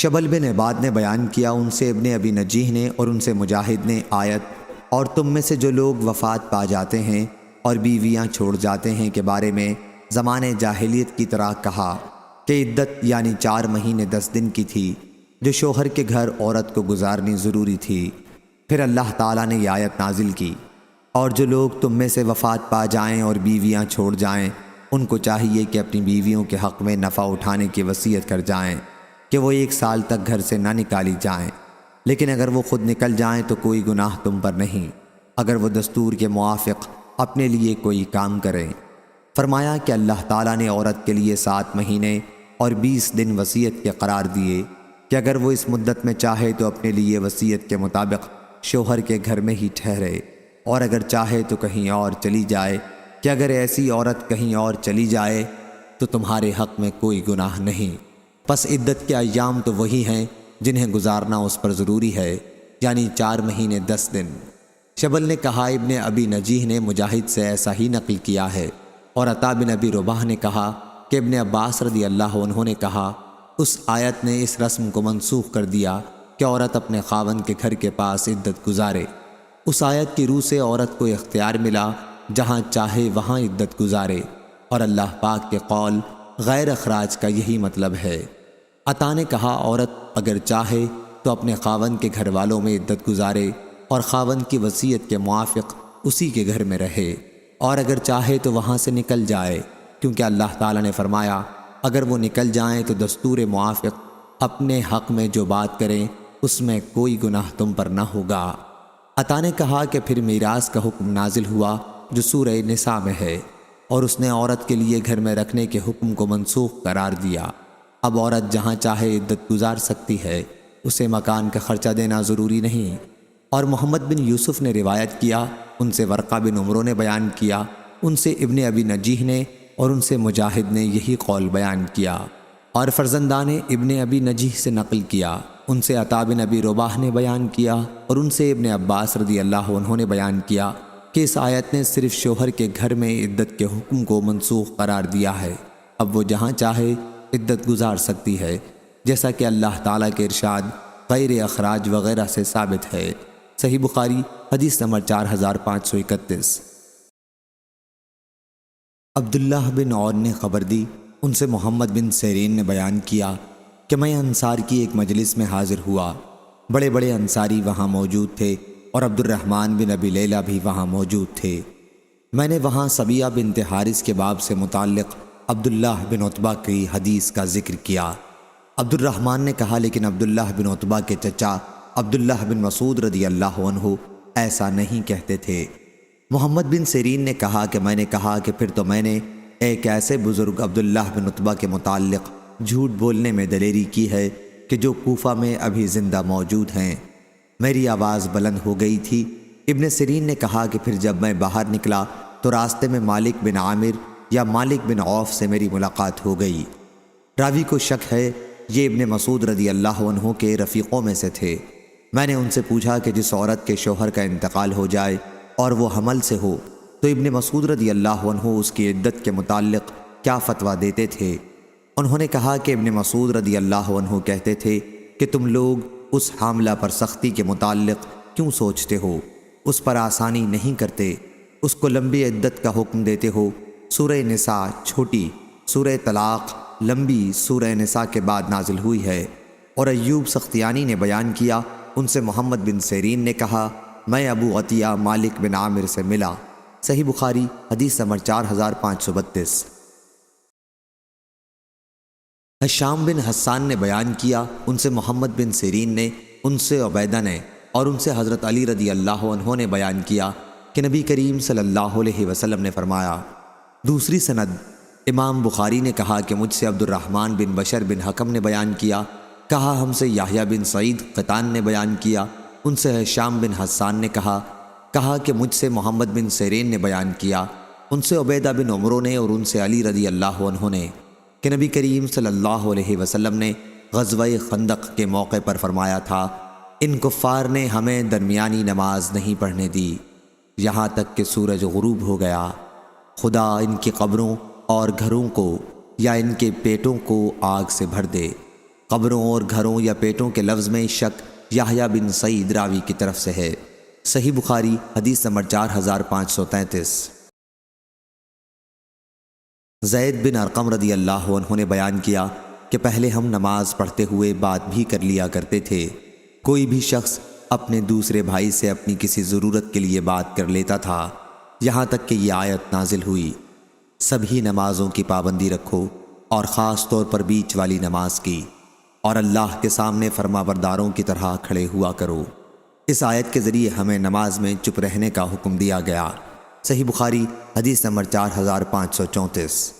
شبل بن عباد نے بیان کیا، ان سے ابن ابی نجیح نے اور ان سے مجاہد نے آیت اور تم میں سے جو لوگ وفات پا جاتے ہیں اور بیویاں چھوڑ جاتے ہیں کے بارے میں زمانے جاہلیت کی طرح کہا کہ عدت یعنی 4 مہینے 10 دن کی تھی جو شوہر کے گھر عورت کو گزارنی ضروری تھی۔ پھر اللہ تعالیٰ نے یہ آیت نازل کی، اور جو لوگ تم میں سے وفات پا جائیں اور بیویاں چھوڑ جائیں ان کو چاہیے کہ اپنی بیویوں کے حق میں نفع اٹھانے کی وصیت کر جائیں کہ وہ 1 سال تک گھر سے نہ نکالی جائیں، لیکن اگر وہ خود نکل جائیں تو کوئی گناہ تم پر نہیں اگر وہ دستور کے موافق اپنے لیے کوئی کام کریں۔ فرمایا کہ اللہ تعالیٰ نے عورت کے لیے 7 مہینے اور 20 دن وصیت کے قرار دیے کہ اگر وہ اس مدت میں چاہے تو اپنے لیے وصیت کے مطابق شوہر کے گھر میں ہی ٹھہرے، اور اگر چاہے تو کہیں اور چلی جائے کہ اگر ایسی عورت کہیں اور چلی جائے تو تمہارے حق میں کوئی گناہ نہیں۔ پس عدت کے ایام تو وہی ہیں جنہیں گزارنا اس پر ضروری ہے، یعنی 4 مہینے 10 دن۔ شبل نے کہا، ابن ابی نجیح نے مجاہد سے ایسا ہی نقل کیا ہے، اور عطا بن ابی رباح نے کہا کہ ابن عباس رضی اللہ عنہ نے کہا، اس آیت نے اس رسم کو منسوخ کر دیا کہ عورت اپنے خاوند کے گھر کے پاس عدت گزارے۔ اس آیت کی روح سے عورت کو اختیار ملا جہاں چاہے وہاں عدت گزارے، اور اللہ پاک کے قول غیر اخراج کا یہی مطلب ہے۔ عطا نے کہا، عورت اگر چاہے تو اپنے خاوند کے گھر والوں میں عدت گزارے اور خاوند کی وصیت کے موافق اسی کے گھر میں رہے، اور اگر چاہے تو وہاں سے نکل جائے، کیونکہ اللہ تعالیٰ نے فرمایا اگر وہ نکل جائیں تو دستور موافق اپنے حق میں جو بات کریں اس میں کوئی گناہ تم پر نہ ہوگا۔ عطا نے کہا کہ پھر میراث کا حکم نازل ہوا جو سورہ نساء میں ہے، اور اس نے عورت کے لیے گھر میں رکھنے کے حکم کو منسوخ قرار دیا۔ اب عورت جہاں چاہے عدت گزار سکتی ہے، اسے مکان کا خرچہ دینا ضروری نہیں۔ اور محمد بن یوسف نے روایت کیا، ان سے ورقہ بن عمرو نے بیان کیا، ان سے ابن ابی نجیح نے اور ان سے مجاہد نے یہی قول بیان کیا، اور فرزندان ابن ابی نجیح سے نقل کیا، ان سے عطا بن ابی رباح نے بیان کیا، اور ان سے ابن عباس رضی اللہ عنہ نے بیان کیا کہ اس آیت نے صرف شوہر کے گھر میں عدت کے حکم کو منسوخ قرار دیا ہے، اب وہ جہاں چاہے عدت گزار سکتی ہے، جیسا کہ اللہ تعالیٰ کے ارشاد غیر اخراج وغیرہ سے ثابت ہے۔ صحیح بخاری حدیث نمبر 4531۔ عبداللہ بن عون نے خبر دی، ان سے محمد بن سیرین نے بیان کیا کہ میں انصار کی ایک مجلس میں حاضر ہوا، بڑے بڑے انصاری وہاں موجود تھے اور عبد الرحمن بن ابی لیلہ بھی وہاں موجود تھے۔ میں نے وہاں سبیہ بنت حارث کے باب سے متعلق عبداللہ بن عتبہ کی حدیث کا ذکر کیا۔ عبد الرحمن نے کہا، لیکن عبداللہ بن عتبہ کے چچا عبداللہ بن مسعود رضی اللہ عنہ ایسا نہیں کہتے تھے۔ محمد بن سیرین نے کہا کہ میں نے کہا کہ پھر تو میں نے ایک ایسے بزرگ عبداللہ بن عتبہ کے متعلق جھوٹ بولنے میں دلیری کی ہے کہ جو کوفہ میں ابھی زندہ موجود ہیں۔ میری آواز بلند ہو گئی تھی۔ ابن سیرین نے کہا کہ پھر جب میں باہر نکلا تو راستے میں مالک بن عامر یا مالک بن عوف سے میری ملاقات ہو گئی۔ راوی کو شک ہے یہ ابن مسعود رضی اللہ عنہ کے رفیقوں میں سے تھے۔ میں نے ان سے پوچھا کہ جس عورت کے شوہر کا انتقال ہو جائے اور وہ حمل سے ہو تو ابن مسعود رضی اللہ عنہ اس کی عدت کے متعلق کیا فتویٰ دیتے تھے؟ انہوں نے کہا کہ ابن مسعود رضی اللہ عنہ کہتے تھے کہ تم لوگ اس حاملہ پر سختی کے متعلق کیوں سوچتے ہو؟ اس پر آسانی نہیں کرتے، اس کو لمبی عدت کا حکم دیتے ہو۔ سورہ نساء چھوٹی، سورہ طلاق لمبی سورہ نساء کے بعد نازل ہوئی ہے۔ اور ایوب سختیانی نے بیان کیا، ان سے محمد بن سیرین نے کہا، میں ابو عطیہ مالک بن عامر سے ملا۔ صحیح بخاری حدیث نمبر 4532۔ حشام بن حسان نے بیان کیا، ان سے محمد بن سیرین نے، ان سے عبیدہ نے، اور ان سے حضرت علی رضی اللہ عنہ نے بیان کیا کہ نبی کریم صلی اللہ علیہ وسلم نے فرمایا۔ دوسری سند امام بخاری نے کہا کہ مجھ سے عبد الرحمن بن بشر بن حکم نے بیان کیا، کہا ہم سے یحییٰ بن سعید قطان نے بیان کیا، ان سے حشام بن حسان نے کہا کہ مجھ سے محمد بن سیرین نے بیان کیا، ان سے عبیدہ بن عمرو نے، اور ان سے علی رضی اللہ عنہ نے کہ نبی کریم صلی اللہ علیہ وسلم نے غزوہ خندق کے موقع پر فرمایا تھا، ان کفار نے ہمیں درمیانی نماز نہیں پڑھنے دی یہاں تک کہ سورج غروب ہو گیا۔ خدا ان کی قبروں اور گھروں کو یا ان کے پیٹوں کو آگ سے بھر دے۔ قبروں اور گھروں یا پیٹوں کے لفظ میں شک یحییٰ بن سعید راوی کی طرف سے ہے۔ صحیح بخاری حدیث نمبر 4533۔ زید بن ارقم رضی اللہ عنہ نے بیان کیا کہ پہلے ہم نماز پڑھتے ہوئے بات بھی کر لیا کرتے تھے۔ کوئی بھی شخص اپنے دوسرے بھائی سے اپنی کسی ضرورت کے لیے بات کر لیتا تھا، یہاں تک کہ یہ آیت نازل ہوئی، سبھی نمازوں کی پابندی رکھو اور خاص طور پر بیچ والی نماز کی، اور اللہ کے سامنے فرما برداروں کی طرح کھڑے ہوا کرو۔ اس آیت کے ذریعے ہمیں نماز میں چپ رہنے کا حکم دیا گیا۔ صحیح بخاری حدیث نمبر 4534۔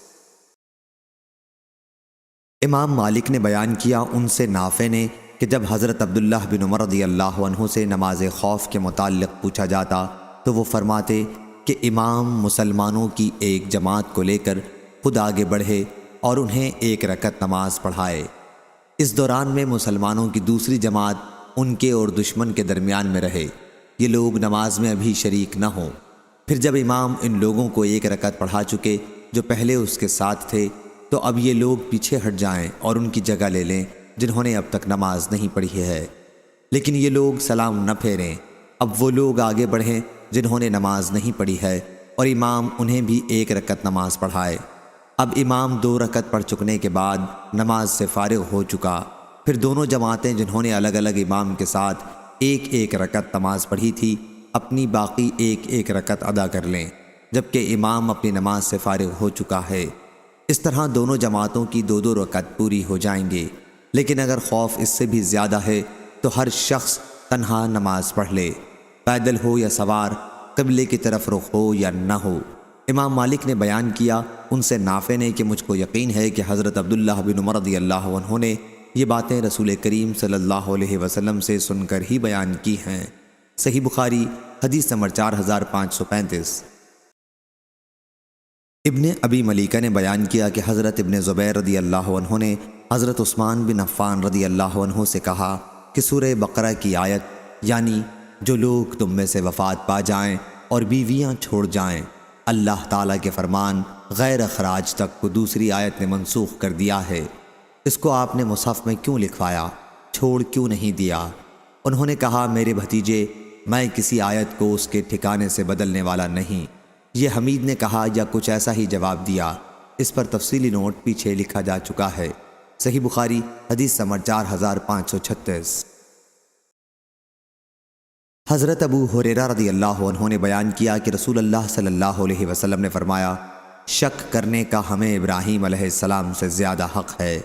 امام مالک نے بیان کیا ان سے نافع نے کہ جب حضرت عبداللہ بن عمر رضی اللہ عنہ سے نماز خوف کے متعلق پوچھا جاتا تو وہ فرماتے کہ امام مسلمانوں کی ایک جماعت کو لے کر خود آگے بڑھے اور انہیں ایک رکعت نماز پڑھائے۔ اس دوران میں مسلمانوں کی دوسری جماعت ان کے اور دشمن کے درمیان میں رہے، یہ لوگ نماز میں ابھی شریک نہ ہوں۔ پھر جب امام ان لوگوں کو ایک رکعت پڑھا چکے جو پہلے اس کے ساتھ تھے، تو اب یہ لوگ پیچھے ہٹ جائیں اور ان کی جگہ لے لیں جنہوں نے اب تک نماز نہیں پڑھی ہے، لیکن یہ لوگ سلام نہ پھیریں۔ اب وہ لوگ آگے بڑھیں جنہوں نے نماز نہیں پڑھی ہے، اور امام انہیں بھی ایک رکعت نماز پڑھائے۔ اب امام 2 رکعت پڑھ چکنے کے بعد نماز سے فارغ ہو چکا، پھر دونوں جماعتیں جنہوں نے الگ الگ امام کے ساتھ ایک ایک رکعت نماز پڑھی تھی اپنی باقی ایک ایک رکعت ادا کر لیں، جبکہ امام اپنی نماز سے فارغ ہو چکا ہے۔ اس طرح دونوں جماعتوں کی 2 رکعت پوری ہو جائیں گے، لیکن اگر خوف اس سے بھی زیادہ ہے تو ہر شخص تنہا نماز پڑھ لے، پیدل ہو یا سوار، قبلے کی طرف رخ ہو یا نہ ہو۔ امام مالک نے بیان کیا ان سے نافع نے کہ مجھ کو یقین ہے کہ حضرت عبداللہ بن عمر رضی اللہ عنہ نے یہ باتیں رسول کریم صلی اللہ علیہ وسلم سے سن کر ہی بیان کی ہیں۔ صحیح بخاری حدیث نمبر 4535۔ ابن ابی ملیکہ نے بیان کیا کہ حضرت ابن زبیر رضی اللہ عنہ نے حضرت عثمان بن عفان رضی اللہ عنہ سے کہا کہ سورہ بقرہ کی آیت یعنی جو لوگ تم میں سے وفات پا جائیں اور بیویاں چھوڑ جائیں، اللہ تعالیٰ کے فرمان غیر اخراج تک کو دوسری آیت نے منسوخ کر دیا ہے، اس کو آپ نے مصحف میں کیوں لکھوایا، چھوڑ کیوں نہیں دیا؟ انہوں نے کہا میرے بھتیجے، میں کسی آیت کو اس کے ٹھکانے سے بدلنے والا نہیں۔ یہ حمید نے کہا یا کچھ ایسا ہی جواب دیا، اس پر تفصیلی نوٹ پیچھے لکھا جا چکا ہے۔ صحیح بخاری حدیث نمبر 4536۔ حضرت ابو ہریرہ رضی اللہ عنہ نے بیان کیا کہ رسول اللہ صلی اللہ علیہ وسلم نے فرمایا شک کرنے کا ہمیں ابراہیم علیہ السلام سے زیادہ حق ہے۔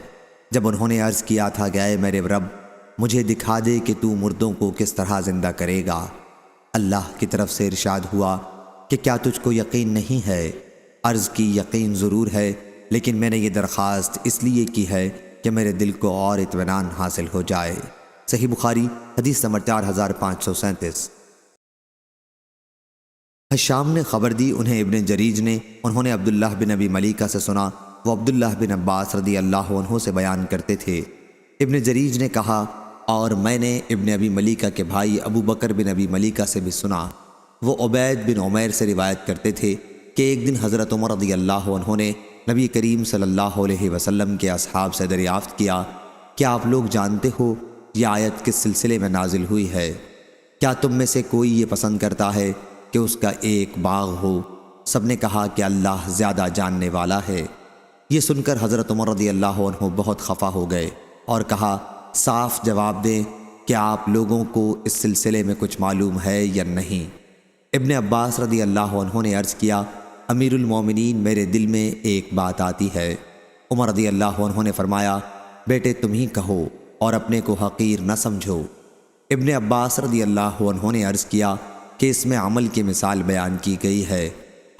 جب انہوں نے عرض کیا تھا کہ اے میرے رب، مجھے دکھا دے کہ تو مردوں کو کس طرح زندہ کرے گا، اللہ کی طرف سے ارشاد ہوا کہ کیا تجھ کو یقین نہیں ہے؟ عرض کی یقین ضرور ہے، لیکن میں نے یہ درخواست اس لیے کی ہے کہ میرے دل کو اور اطمینان حاصل ہو جائے۔ صحیح بخاری حدیث نمبر 4537۔ حشام نے خبر دی انہیں ابن جریج نے، انہوں نے عبداللہ بن ابی ملیکہ سے سنا، وہ عبداللہ بن عباس رضی اللہ عنہ سے بیان کرتے تھے۔ ابن جریج نے کہا اور میں نے ابن ابی ملیکہ کے بھائی ابو بکر بن ابی ملیکہ سے بھی سنا، وہ عبید بن عمیر سے روایت کرتے تھے کہ ایک دن حضرت عمر رضی اللہ عنہ نے نبی کریم صلی اللہ علیہ وسلم کے اصحاب سے دریافت کیا کیا آپ لوگ جانتے ہو یہ آیت کس سلسلے میں نازل ہوئی ہے؟ کیا تم میں سے کوئی یہ پسند کرتا ہے کہ اس کا ایک باغ ہو؟ سب نے کہا کہ اللہ زیادہ جاننے والا ہے۔ یہ سن کر حضرت عمر رضی اللہ عنہ بہت خفا ہو گئے اور کہا صاف جواب دیں کہ آپ لوگوں کو اس سلسلے میں کچھ معلوم ہے یا نہیں؟ ابن عباس رضی اللہ عنہ نے عرض کیا امیر المومنین میرے دل میں ایک بات آتی ہے۔ عمر رضی اللہ عنہ نے فرمایا بیٹے تم ہی کہو اور اپنے کو حقیر نہ سمجھو۔ ابن عباس رضی اللہ عنہ نے عرض کیا کہ اس میں عمل کی مثال بیان کی گئی ہے۔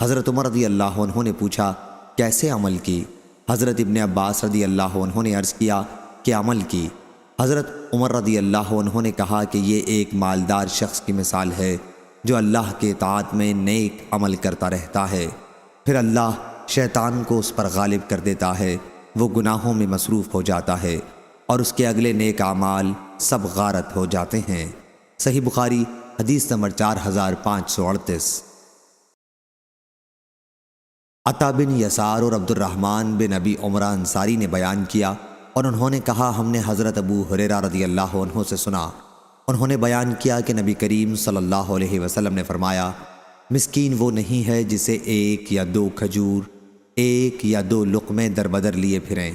حضرت عمر رضی اللہ عنہ نے پوچھا کیسے عمل کی؟ حضرت ابن عباس رضی اللہ عنہ نے عرض کیا کہ عمل کی۔ حضرت عمر رضی اللہ عنہ نے کہا کہ یہ ایک مالدار شخص کی مثال ہے جو اللہ کے اطاعت میں نیک عمل کرتا رہتا ہے، پھر اللہ شیطان کو اس پر غالب کر دیتا ہے، وہ گناہوں میں مصروف ہو جاتا ہے اور اس کے اگلے نیک اعمال سب غارت ہو جاتے ہیں۔ صحیح بخاری حدیث نمبر 4538۔ عطا بن یسار اور عبد الرحمن بن ابی عمرہ انصاری نے بیان کیا اور انہوں نے کہا ہم نے حضرت ابو ہریرہ رضی اللہ عنہ سے سنا، انہوں نے بیان کیا کہ نبی کریم صلی اللہ علیہ وسلم نے فرمایا، مسکین وہ نہیں ہے جسے ایک یا دو کھجور، ایک یا دو لقمے دربدر لیے پھریں،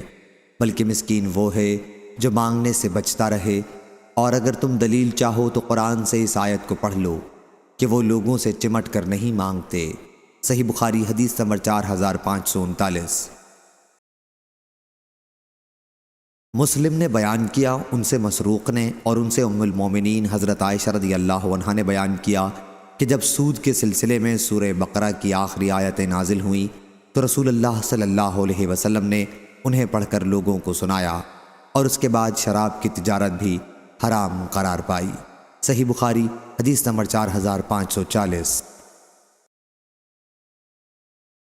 بلکہ مسکین وہ ہے جو مانگنے سے بچتا رہے۔ اور اگر تم دلیل چاہو تو قرآن سے اس آیت کو پڑھ لو کہ وہ لوگوں سے چمٹ کر نہیں مانگتے۔ صحیح بخاری حدیث نمبر 4539۔ مسلم نے بیان کیا ان سے مسروق نے اور ان سے ام المومنین حضرت عائشہ رضی اللہ عنہا نے بیان کیا کہ جب سود کے سلسلے میں سورہ بقرہ کی آخری آیتیں نازل ہوئیں تو رسول اللہ صلی اللہ علیہ وسلم نے انہیں پڑھ کر لوگوں کو سنایا، اور اس کے بعد شراب کی تجارت بھی حرام قرار پائی۔ صحیح بخاری حدیث نمبر 4540۔